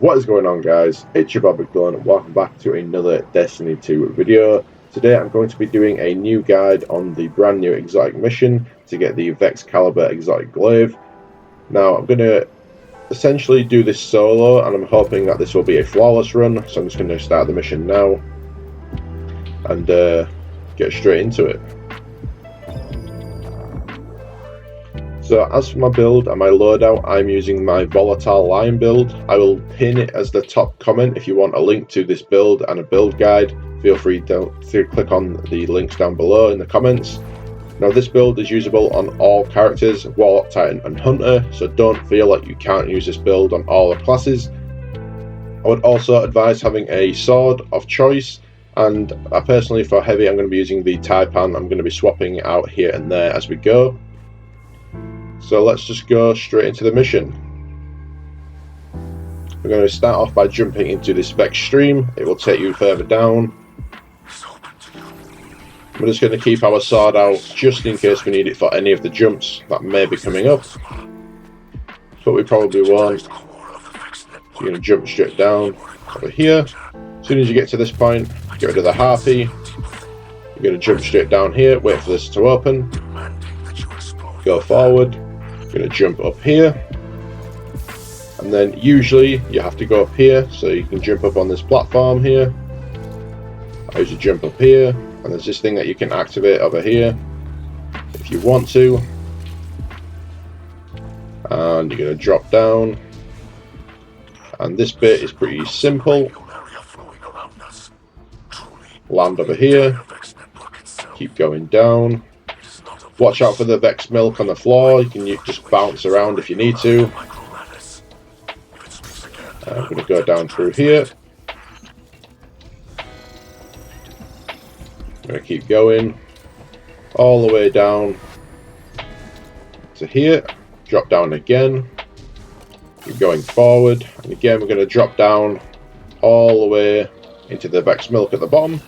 What is going on, guys? It's your boy Dyllan and welcome back to another Destiny 2 video. Today I'm going to be doing a new guide on the brand new exotic mission to get the VEXCALIBUR exotic glaive. Now I'm going to essentially do this solo and I'm hoping that this will be a flawless run, so I'm just going to start the mission now and get straight into it. So as for my build and my loadout, I'm using my volatile lion build. I will pin it as the top comment if you want a link to this build and a build guide. Feel free to click on the links down below in the comments. Now this build is usable on all characters, Warlock, Titan and Hunter, so don't feel like you can't use this build on all the classes. I would also advise having a sword of choice, and personally for heavy I'm going to be using the Taipan. I'm going to be swapping out here and there as we go. So let's just go straight into the mission. We're going to start off by jumping into this Vex stream. It will take you further down. We're just going to keep our sword out just in case we need it for any of the jumps that may be coming up, but we probably won't. So you're going to jump straight down over here. As soon as you get to this point, get rid of the harpy. You're going to jump straight down here, wait for this to open, go forward. Going to jump up here, and then usually you have to go up here, so you can jump up on this platform here. I usually jump up here, and there's this thing that you can activate over here if you want to, and you're going to drop down, and this bit is pretty simple. Land over here, keep going down. Watch out for the Vex milk on the floor. You can just bounce around if you need to. I'm going to go down through here. I'm going to keep going all the way down to here. Drop down again. Keep going forward. And again, we're going to drop down all the way into the Vex milk at the bottom.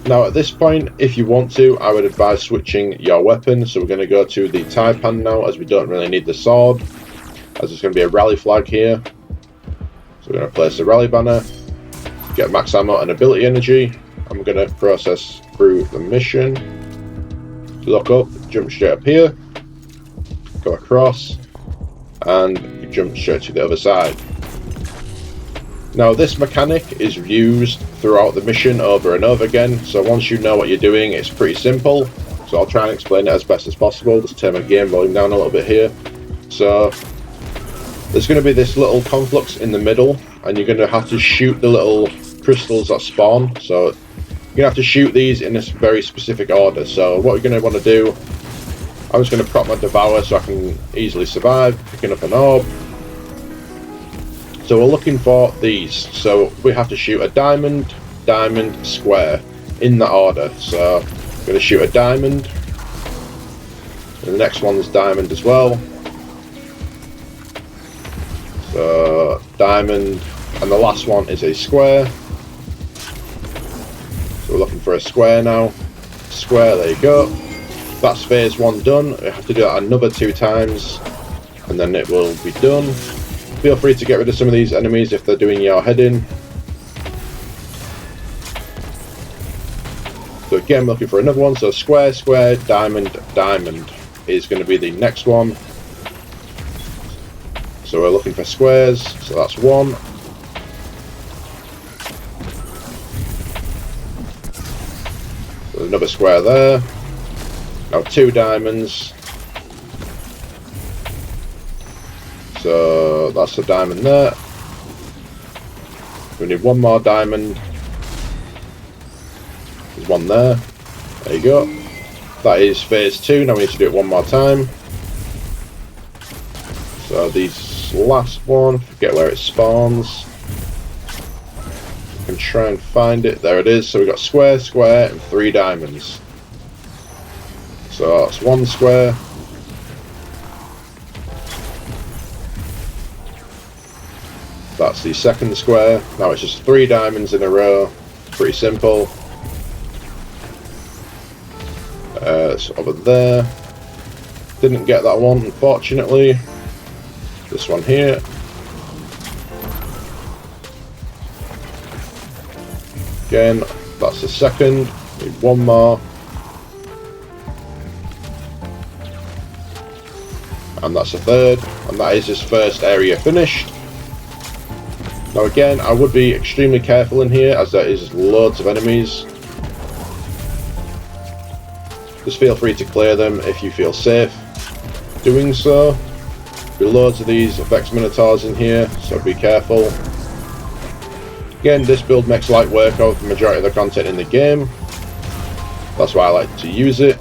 Now at this point, if you want to, I would advise switching your weapon. So we're going to go to the Taipan now, as we don't really need the sword, as there's going to be a rally flag here. So we're going to place the rally banner, get max ammo and ability energy. I'm going to process through the mission. Look up, jump straight up here, go across, and you jump straight to the other side. Now this mechanic is used throughout the mission over and over again, so once you know what you're doing, it's pretty simple. So I'll try and explain it as best as possible. Just turn my game volume down a little bit here. So there's going to be this little conflux in the middle, and you're going to have to shoot the little crystals that spawn. So you're going to have to shoot these in a very specific order. So what you're going to want to do, I'm just going to prop my Devour so I can easily survive, picking up an orb. So we're looking for these, so we have to shoot a diamond, diamond, square, in that order. So I'm going to shoot a diamond, and the next one's diamond as well. So diamond, and the last one is a square. So we're looking for a square now. Square, there you go. That's phase 1 done. We have to do that another 2 times, and then it will be done. Feel free to get rid of some of these enemies if they're doing your head in. So again, we're looking for another one. So square, square, diamond, diamond is going to be the next one. So we're looking for squares. So that's 1. So another square there. Now 2 diamonds. So that's the diamond there. We need 1 more diamond. There's 1 there. There you go. That is phase 2. Now we need to do it 1 more time. So this last one, forget where it spawns. I can try and find it. There it is. So we've got square, square, and 3 diamonds. So that's 1 square. That's the second square. Now it's just 3 diamonds in a row. Pretty simple. It's over there. Didn't get that one, unfortunately. This one here. Again, that's the second. Need one more. And that's the third. And that is his first area finished. Now again, I would be extremely careful in here as there is loads of enemies. Just feel free to clear them if you feel safe doing so. There'll be loads of these Vex Minotaurs in here, so be careful. Again, this build makes light work of the majority of the content in the game. That's why I like to use it.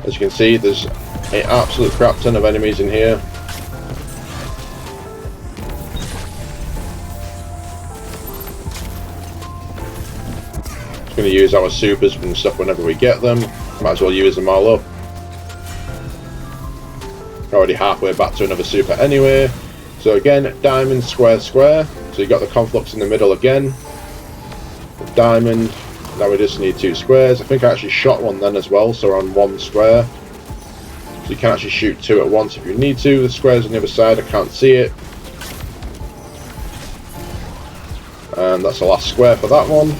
As you can see, there's an absolute crap ton of enemies in here. Just going to use our supers and stuff whenever we get them. Might as well use them all up. Already halfway back to another super anyway. So again, diamond, square, square. So you got the conflux in the middle again. The diamond. Now we just need 2 squares. I think I actually shot one then as well, so we're on 1 square. So you can actually shoot 2 at once if you need to. The square's on the other side, I can't see it. And that's the last square for that one.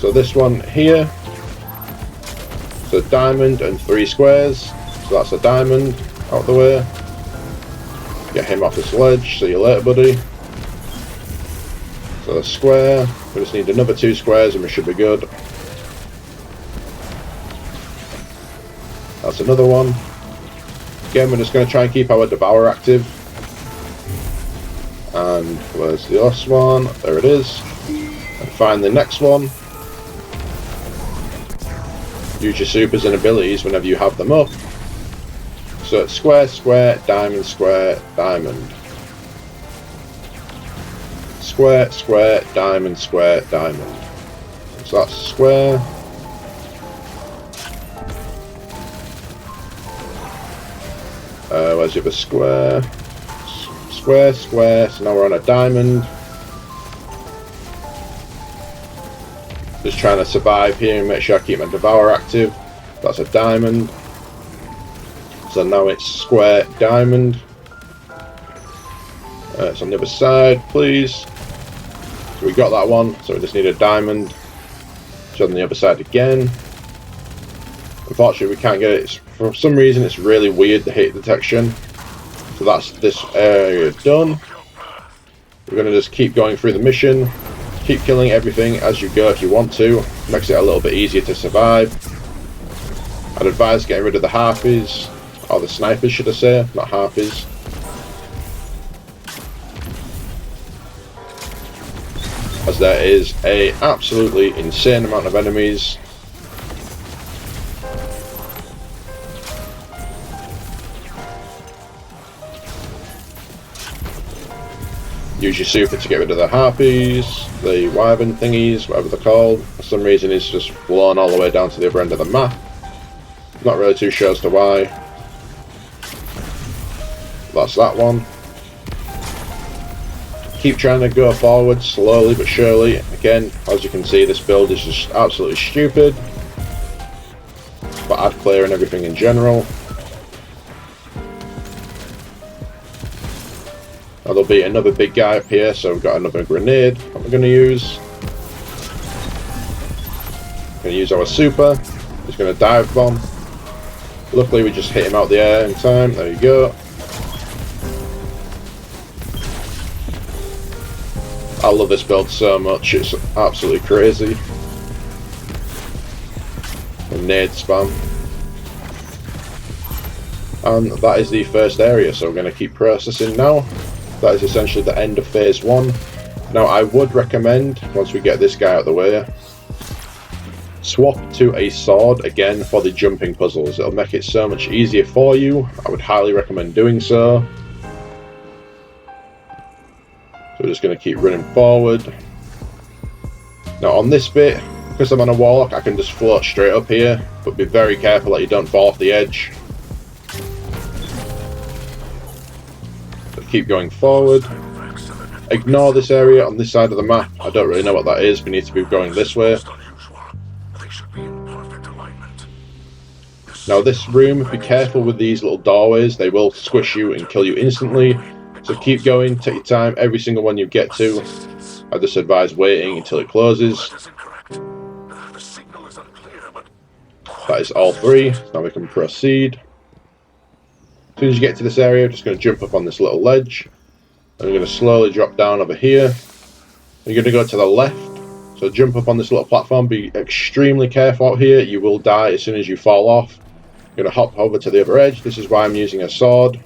So this one here. So diamond and 3 squares. So that's a diamond out the way. Get him off the sledge. See you later, buddy. So the square. We just need another 2 squares and we should be good. That's another one. Again, we're just going to try and keep our Devour active. And where's the last one? There it is. And find the next one. Use your supers and abilities whenever you have them up. So it's square, square, diamond, square, diamond. Square, square, diamond, square, diamond. So that's square. Where's the other square? Square, square. So now we're on a diamond. Just trying to survive here and make sure I keep my Devour active. That's a diamond. So now it's square, diamond. It's on the other side, please. So we got that one. So we just need a diamond. It's on the other side again. Unfortunately, we can't get it. For some reason, it's really weird, the hit detection. So that's this area done. We're going to just keep going through the mission. Keep killing everything as you go if you want to. Makes it a little bit easier to survive. I'd advise getting rid of the harpies. Or the snipers, should I say. Not harpies. As there is a absolutely insane amount of enemies. Use your super to get rid of the harpies, the wyvern thingies, whatever they're called. For some reason it's just blown all the way down to the other end of the map. Not really too sure as to why. That's that one. Keep trying to go forward slowly but surely. Again, as you can see, this build is just absolutely stupid. But ad clear and everything in general. Now there'll be another big guy up here, so we've got another grenade that we're going to use. We're going to use our super. He's going to dive bomb. Luckily we just hit him out the air in time. There you go. I love this build so much, it's absolutely crazy. And nade spam. And that is the first area, so we're going to keep processing now. That is essentially the end of phase 1. Now I would recommend, once we get this guy out of the way, swap to a sword again for the jumping puzzles. It'll make it so much easier for you. I would highly recommend doing so. So we're just going to keep running forward. Now on this bit, because I'm on a warlock, I can just float straight up here, but be very careful that you don't fall off the edge. Keep going forward. Ignore this area on this side of the map. I don't really know what that is. We need to be going this way. Now this room, be careful with these little doorways. They will squish you and kill you instantly. So keep going, take your time. Every single one you get to, I just advise waiting until it closes. That is all 3. Now we can proceed. As soon as you get to this area, I'm just going to jump up on this little ledge. And we're going to slowly drop down over here. You're going to go to the left. So jump up on this little platform. Be extremely careful out here. You will die as soon as you fall off. You're going to hop over to the other edge. This is why I'm using a sword.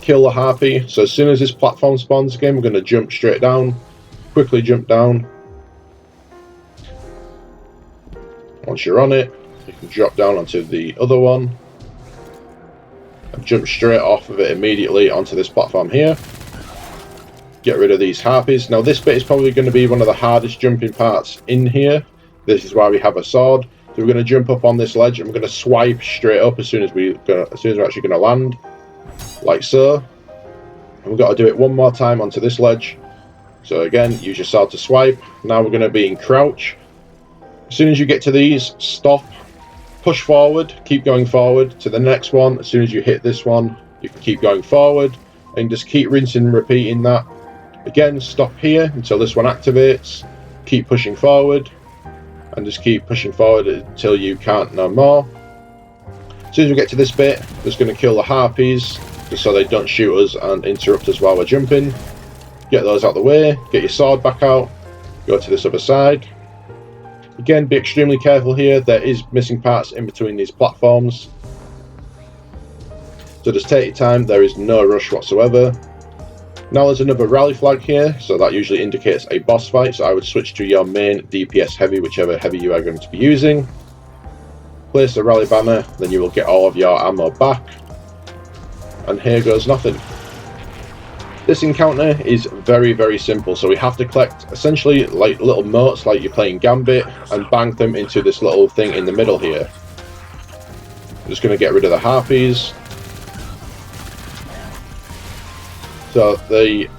Kill the harpy. So as soon as this platform spawns again, we're going to jump straight down. Quickly jump down. Once you're on it, you can drop down onto the other one. And jump straight off of it immediately onto this platform here. Get rid of these harpies. Now this bit is probably going to be one of the hardest jumping parts in here. This is why we have a sword. So we're going to jump up on this ledge and we're going to swipe straight up as soon as we're actually going to land, like so. And we've got to do it one more time onto this ledge. So again, use your sword to swipe. Now we're going to be in crouch. As soon as you get to these, stop, push forward, keep going forward to the next one. As soon as you hit this one, you can keep going forward and just keep rinsing and repeating that. Again, stop here until this one activates. Keep pushing forward. And just keep pushing forward until you can't no more. As soon as we get to this bit, we're just going to kill the harpies, just so they don't shoot us and interrupt us while we're jumping. Get those out of the way, get your sword back out, go to this other side. Again, be extremely careful here. There is missing parts in between these platforms. So just take your time, there is no rush whatsoever. Now there's another rally flag here, so that usually indicates a boss fight, so I would switch to your main DPS heavy, whichever heavy you are going to be using. Place the rally banner, then you will get all of your ammo back. And here goes nothing. This encounter is very, very simple, so we have to collect essentially like little motes like you're playing Gambit and bank them into this little thing in the middle here. I'm just going to get rid of the harpies. So the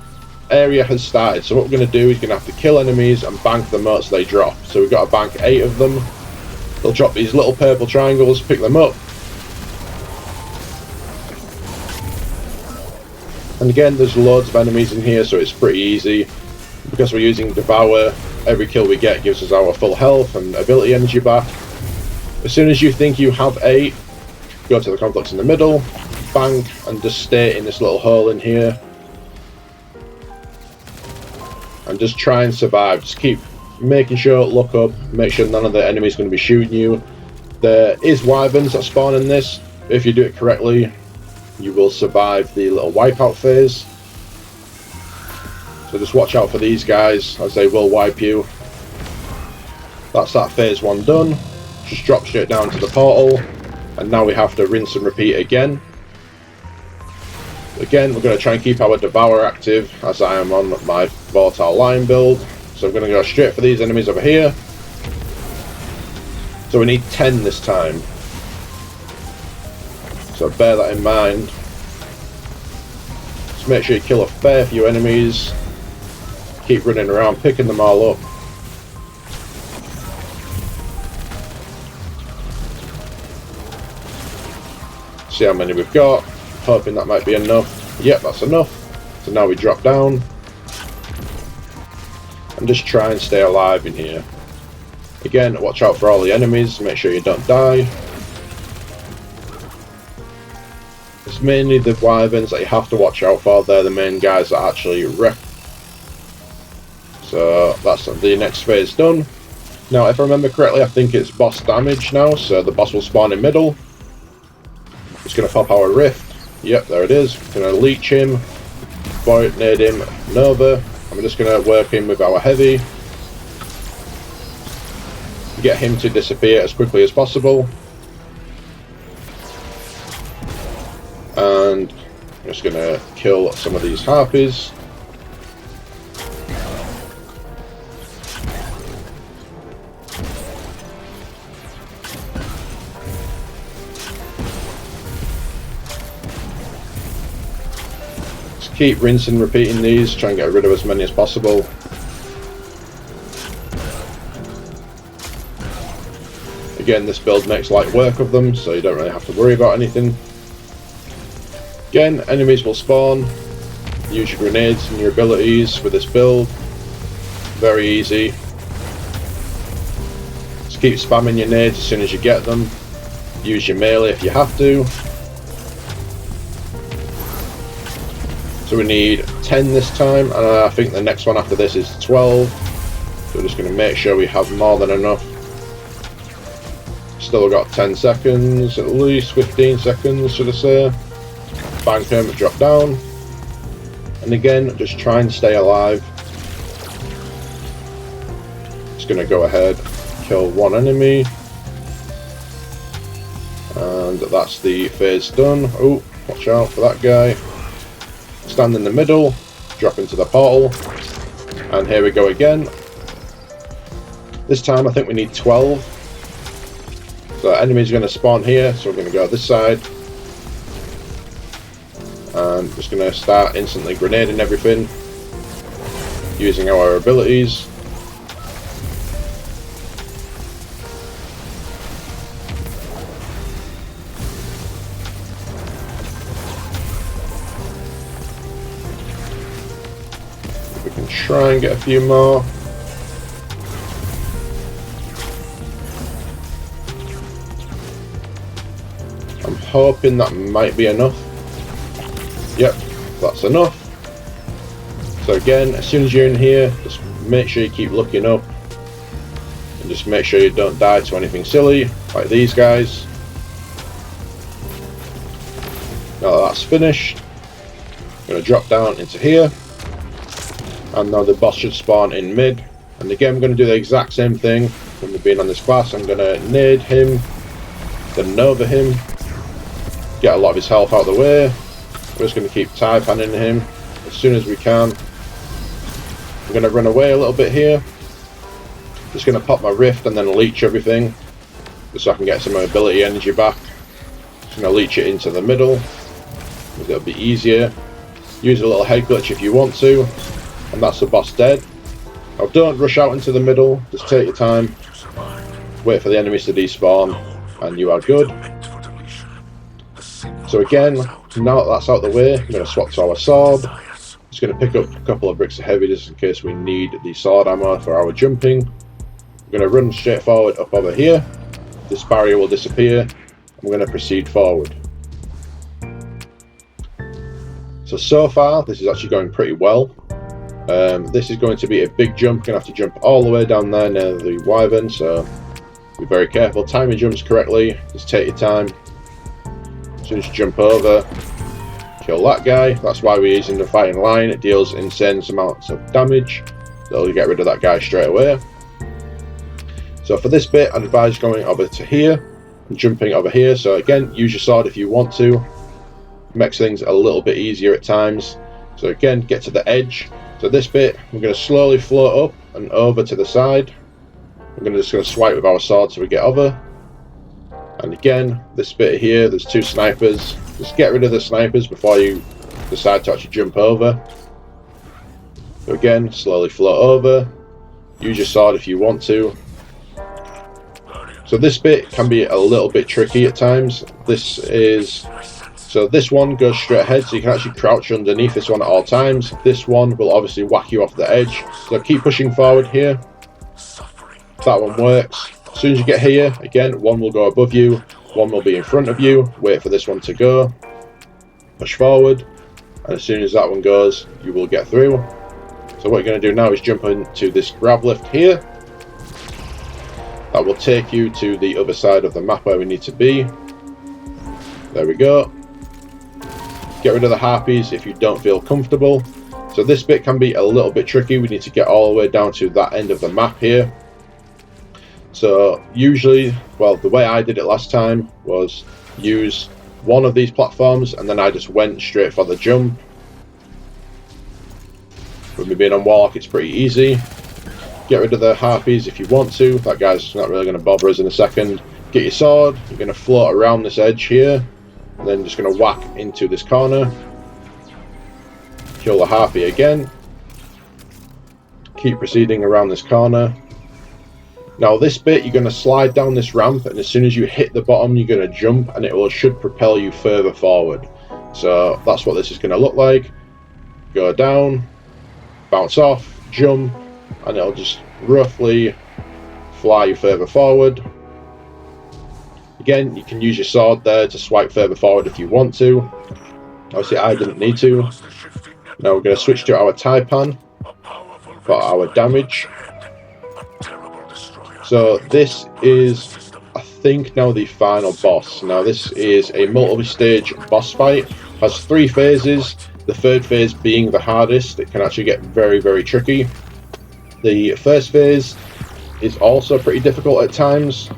area has started, so what we're going to do is going to have to kill enemies and bank the motes they drop. So we've got to bank 8 of them. They'll drop these little purple triangles, pick them up. And again, there's loads of enemies in here, so it's pretty easy. Because we're using Devour, every kill we get gives us our full health and ability energy back. As soon as you think you have 8, go to the complex in the middle, bank, and just stay in this little hole in here. And just try and survive. Just keep making sure, look up, make sure none of the enemies are going to be shooting you. There is wyverns that spawn in this. If you do it correctly, you will survive the little wipeout phase. So just watch out for these guys, as they will wipe you. That's that phase 1 done. Just drop straight down to the portal. And now we have to rinse and repeat again. Again, we're going to try and keep our Devour active, as I am on my Volatile Lion build. So I'm going to go straight for these enemies over here. So we need 10 this time. So bear that in mind. Just make sure you kill a fair few enemies. Keep running around, picking them all up. See how many we've got. Hoping that might be enough. Yep, that's enough. So now we drop down. And just try and stay alive in here. Again, watch out for all the enemies. Make sure you don't die. It's mainly the wyverns that you have to watch out for. They're the main guys that actually wreck. So that's the next phase done. Now, if I remember correctly, I think it's boss damage now. So the boss will spawn in middle. Just going to pop our rift. Yep, there it is. Going to leech him, void nade him, Nova. And we're just going to work in with our heavy. Get him to disappear as quickly as possible. And I'm just going to kill some of these harpies. keep rinsing and repeating these, try and get rid of as many as possible. Again, this build makes light work of them, so you don't really have to worry about anything. Again, enemies will spawn. Use your grenades and your abilities with this build. Very easy. Just keep spamming your nades as soon as you get them. Use your melee if you have to. So we need 10 this time, and I think the next one after this is 12. So we're just going to make sure we have more than enough. Still got 10 seconds, at least 15 seconds should I say. Bank him, drop down. And again, just try and stay alive. Just going to go ahead, kill one enemy. And that's the phase done. Oh, watch out for that guy. Stand in the middle, drop into the portal. And here we go again. This time I think we need 12. So enemies are going to spawn here, so we're going to go this side. And just going to start instantly grenading everything. Using our abilities. We can try and get a few more. I'm hoping that might be enough. Yep, that's enough. So again, as soon as you're in here, just make sure you keep looking up. And just make sure you don't die to anything silly, like these guys. Now that that's finished, I'm going to drop down into here. And now the boss should spawn in mid. And again, I'm going to do the exact same thing when we've been on this class. I'm going to nade him, then nova him. Get a lot of his health out of the way. We're just going to keep tie-panning him as soon as we can. I'm going to run away a little bit here. Just going to pop my rift and then leech everything, just so I can get some ability energy back. Just going to leech it into the middle. It'll be easier. Use a little head glitch if you want to. And that's the boss dead. Now don't rush out into the middle. Just take your time. Wait for the enemies to despawn. And you are good. So again, now that that's out of the way, I'm going to swap to our sword. Just going to pick up a couple of bricks of heavy just in case we need the sword ammo for our jumping. I'm going to run straight forward up over here. This barrier will disappear. I'm going to proceed forward. So far, this is actually going pretty well. This is going to be a big jump. You're going to have to jump all the way down there near the wyvern, so be very careful. Time your jumps correctly. Just take your time. As soon as you jump over, kill that guy. That's why we're using the fighting line. It deals insane amounts of damage, so you get rid of that guy straight away. So for this bit, I'd advise going over to here and jumping over here. So again, use your sword if you want to. Makes things a little bit easier at times. So again, get to the edge. So this bit, we're going to slowly float up and over to the side. We're just going to swipe with our sword so we get over. And again, this bit here, there's two snipers. Just get rid of the snipers before you decide to actually jump over. So again, slowly float over. Use your sword if you want to. So this bit can be a little bit tricky at times. So this one goes straight ahead, so you can actually crouch underneath this one at all times. This one will obviously whack you off the edge. So keep pushing forward here. That one works. As soon as you get here, again, one will go above you, one will be in front of you. Wait for this one to go. Push forward. And as soon as that one goes, you will get through. So what you're going to do now is jump into this grab lift here. That will take you to the other side of the map where we need to be. There we go. Get rid of the harpies if you don't feel comfortable. So this bit can be a little bit tricky. We need to get all the way down to that end of the map here. So usually, well, the way I did it last time was use one of these platforms and then I just went straight for the jump. With me being on Warlock, it's pretty easy. Get rid of the harpies if you want to. That guy's not really going to bother us in a second. Get your sword. You're going to float around this edge here. And then just going to whack into this corner. kill the harpy again. Keep proceeding around this corner. Now this bit, you're going to slide down this ramp, and as soon as you hit the bottom, you're going to jump, and it should propel you further forward. So that's what this is going to look like. Go down, bounce off, jump, and it'll just roughly fly you further forward. Again, you can use your sword there to swipe further forward if you want to. Obviously, I didn't need to. Now we're going to switch to our Taipan for our damage. So this is, I think, now the final boss. Now this is a multi-stage boss fight. Has 3 phases. The third phase being the hardest. It can actually get very, very tricky. The first phase is also pretty difficult at times,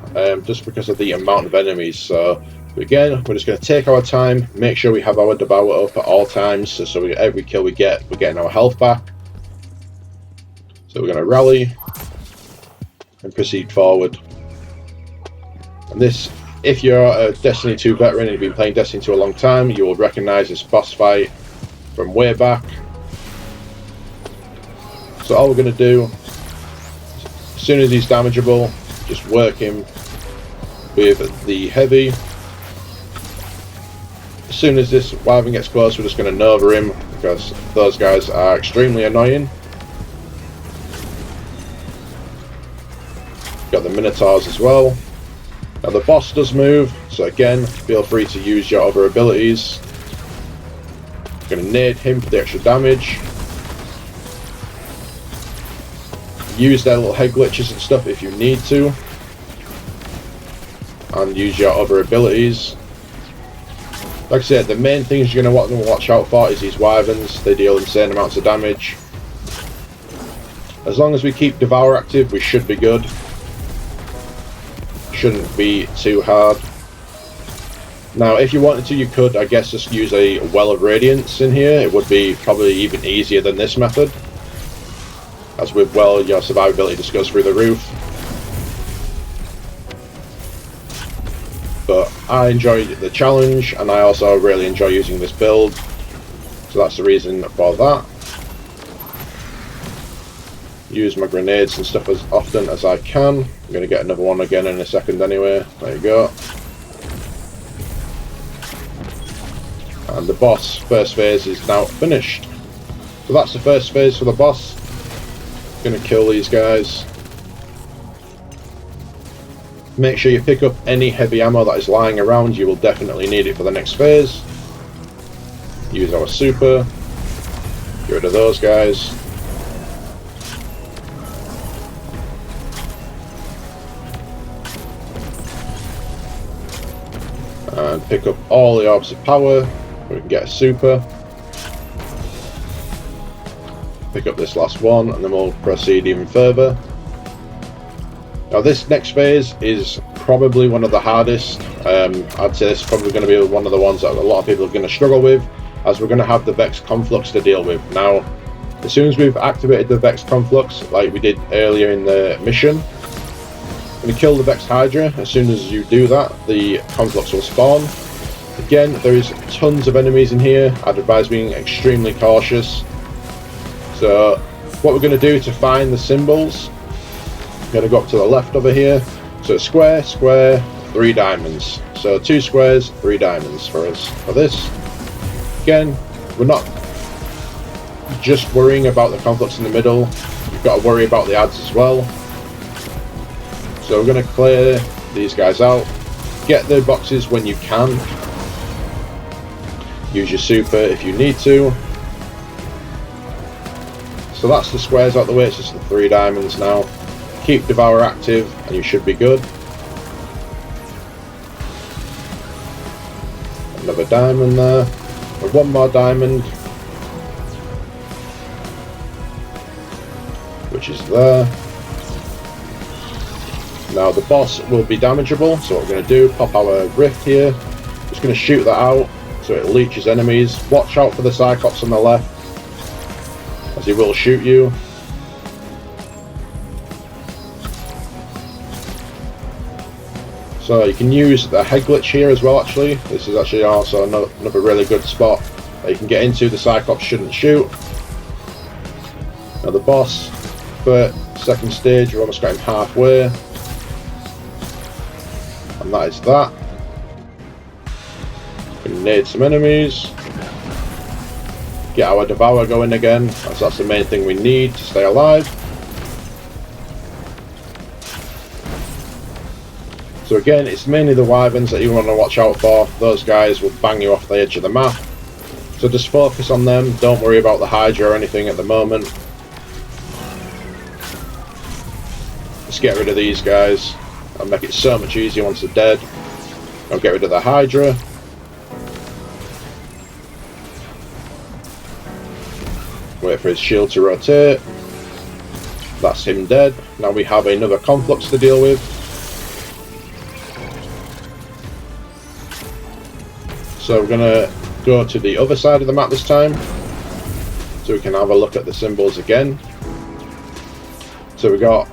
just because of the amount of enemies. So again, we're just going to take our time, make sure we have our devour up at all times, so every kill we get, we're getting our health back. So we're going to rally and proceed forward. And this, if you're a Destiny 2 veteran and you've been playing Destiny 2 a long time, you will recognise this boss fight from way back. So all we're going to do, as soon as he's damageable, just work him with the heavy. As soon as this wyvern gets close, we're just going to Nova him, because those guys are extremely annoying. Got the Minotaurs as well. Now the boss does move, so again, feel free to use your other abilities. Going to nade him for the extra damage. Use their little head glitches and stuff if you need to, and use your other abilities. Like I said, the main things you're going to want to watch out for is these wyverns. They deal insane amounts of damage. As long as we keep Devour active, we should be good. Shouldn't be too hard. Now if you wanted to, you could, I guess, just use a Well of Radiance in here. It would be probably even easier than this method. As with Well, your survivability just goes through the roof. But I enjoyed the challenge, and I also really enjoy using this build. So that's the reason for that. Use my grenades and stuff as often as I can. I'm going to get another one again in a second anyway. There you go. And the boss first phase is now finished. So that's the first phase for the boss. Gonna kill these guys. Make sure you pick up any heavy ammo that is lying around. You will definitely need it for the next phase. Use our super. Get rid of those guys. And pick up all the orbs of power. We can get a super. Pick up this last one, and then we'll proceed even further. Now this next phase is probably one of the hardest. I'd say this is probably going to be one of the ones that a lot of people are going to struggle with, as we're going to have the Vex Conflux to deal with. Now, as soon as we've activated the Vex Conflux, like we did earlier in the mission, we're going to kill the Vex Hydra. As soon as you do that, the Conflux will spawn. Again, there is tons of enemies in here. I'd advise being extremely cautious. So what we're going to do to find the symbols, I'm going to go up to the left over here. So square, square, 3 diamonds. So 2 squares, 3 diamonds for us for this. Again, we're not just worrying about the conflicts in the middle. You've got to worry about the ads as well. So we're going to clear these guys out. Get the boxes when you can. Use your super if you need to. So that's the squares out the way, it's just the 3 diamonds now. Keep Devour active and you should be good. Another diamond there. And 1 more diamond. Which is there. Now the boss will be damageable, so what we're going to do, pop our rift here. Just going to shoot that out so it leeches enemies. Watch out for the Cyclops on the left, as he will shoot you. So you can use the head glitch here as well actually. This is actually also another really good spot that you can get into. The Cyclops shouldn't shoot. Now the boss, for second stage, we're almost got him halfway. And that is that. Grenade some enemies. Get our Devour going again, as that's the main thing we need to stay alive. So again, it's mainly the Wyverns that you want to watch out for. Those guys will bang you off the edge of the map. So just focus on them, don't worry about the Hydra or anything at the moment. Just get rid of these guys. I'll make it so much easier once they're dead. I'll get rid of the Hydra. Wait for his shield to rotate. That's him dead. Now we have another Conflux to deal with. So we're going to go to the other side of the map this time, so we can have a look at the symbols again. So we got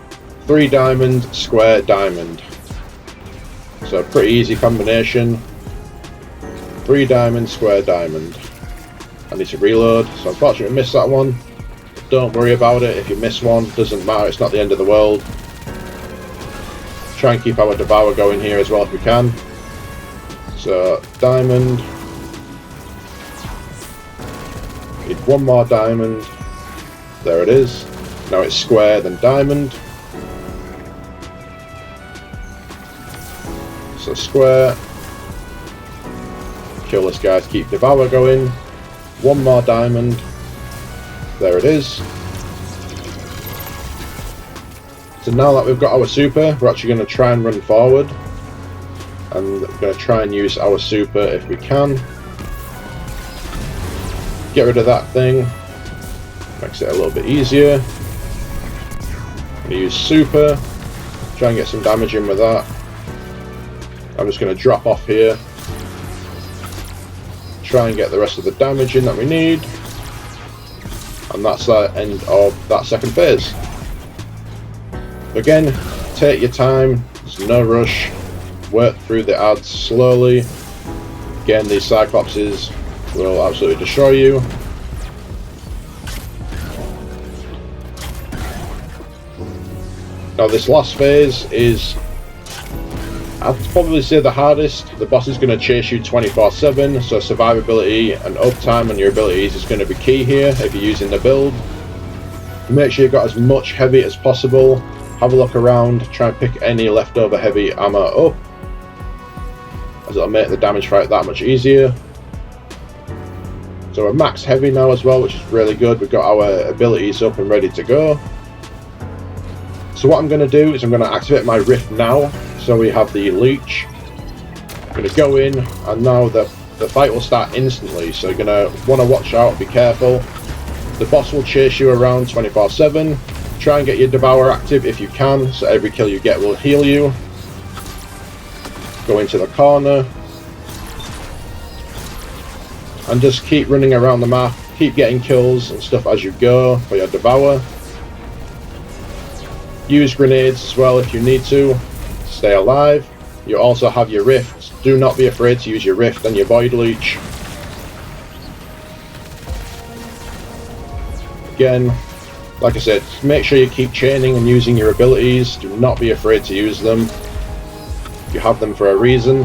3 diamond, square, diamond. So pretty easy combination. 3 diamond, square, diamond. I need to reload, so unfortunately I missed that one. Don't worry about it, if you miss one, doesn't matter, it's not the end of the world. Try and keep our Devour going here as well if we can. So, diamond. Need one more diamond. There it is. Now it's square, then diamond. So square. Kill this guy to keep Devour going. One more diamond. There it is. So now that we've got our super, we're actually going to try and run forward. And we're going to try and use our super if we can. Get rid of that thing. Makes it a little bit easier. I'm going to use super. Try and get some damage in with that. I'm just going to drop off here. Try and get the rest of the damage in that we need. And that's the end of that second phase. Again, take your time. There's no rush. Work through the ads slowly. Again, these Cyclopses will absolutely destroy you. Now this last phase is, I'd probably say, the hardest. The boss is going to chase you 24/7, so survivability and uptime on your abilities is going to be key here if you're using the build. Make sure you've got as much heavy as possible. Have a look around, try and pick any leftover heavy ammo up, as it'll make the damage fight that much easier. So we're max heavy now as well, which is really good. We've got our abilities up and ready to go. So what I'm going to do is I'm going to activate my Rift now. So we have the leech. I'm going to go in, and now the fight will start instantly. So you're going to want to watch out, be careful. The boss will chase you around 24/7. Try and get your Devour active if you can, so every kill you get will heal you. Go into the corner and just keep running around the map, keep getting kills and stuff as you go for your Devour. Use grenades as well if you need to stay alive. You also have your Rift. Do not be afraid to use your Rift and your Void Leech. Again, like I said, make sure you keep chaining and using your abilities. Do not be afraid to use them. You have them for a reason.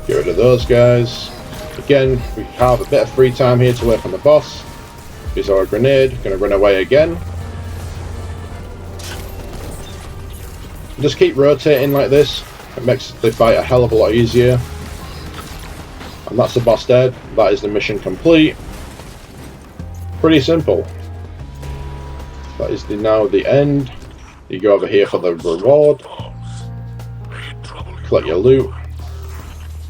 Get rid of those guys. Again, we have a bit of free time here to work on the boss. Use our grenade. Going to run away again. Just keep rotating like this. It makes the fight a hell of a lot easier. And that's the boss dead. That is the mission complete. Pretty simple. That is now the end. You go over here for the reward. Collect your loot.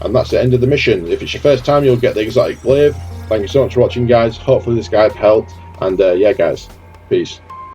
And that's the end of the mission. If it's your first time, you'll get the exotic glaive. Thank you so much for watching, guys. Hopefully this guide helped. And yeah, guys, peace.